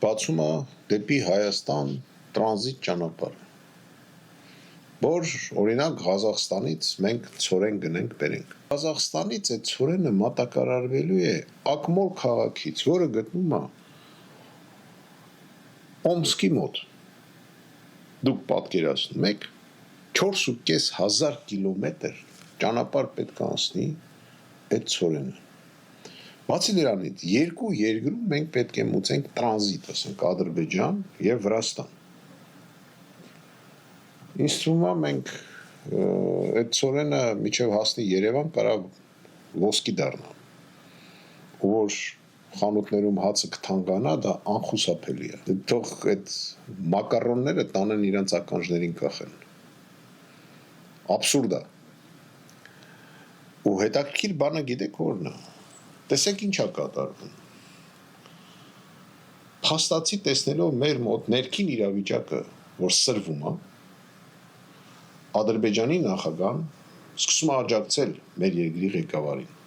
բացում է դեպի Հայաստան տրանզիտ ճանապարհ, որ օրինակ Ղազախստանից մենք ցորեն գնենք բերենք։ Ղազախստանից այդ ցորենը մատակարարվելու է Ակմոլ քաղաքից, որը գտնվում է Օմսկի մոտ։ Դուք պատկերացնում եք 4,500 կիլոմետր ճանապարհ պետք է անցնի այդ ցորենը։ Բացի դրանից, երկու երկրում մենք պետք է մուծենք տրանզիտ, ասենք Ադրբեջան եւ Վրաստան։ Ինձ թվում է մենք այդ ցորենը միջև հասնի Երևան կարող ոսկի դառնա, որ խանութներում հացը կթանկանա, դա անխուսափելի է։ Թող այդ մակարոնները տանեն իրենց ականջներին կախեն։ Աբսուրդ է։ Ու հետաքրքիր բանը գիտեք որն է։ Տեսեք ինչ է կատարվում։ Փաստացի տեսնելով մեր մոտ ներքին իրավիճակը, որ սրվում է, Ադրբեջանի նախագահան սկսում է աջակցել մեր երկրի ղեկավարին։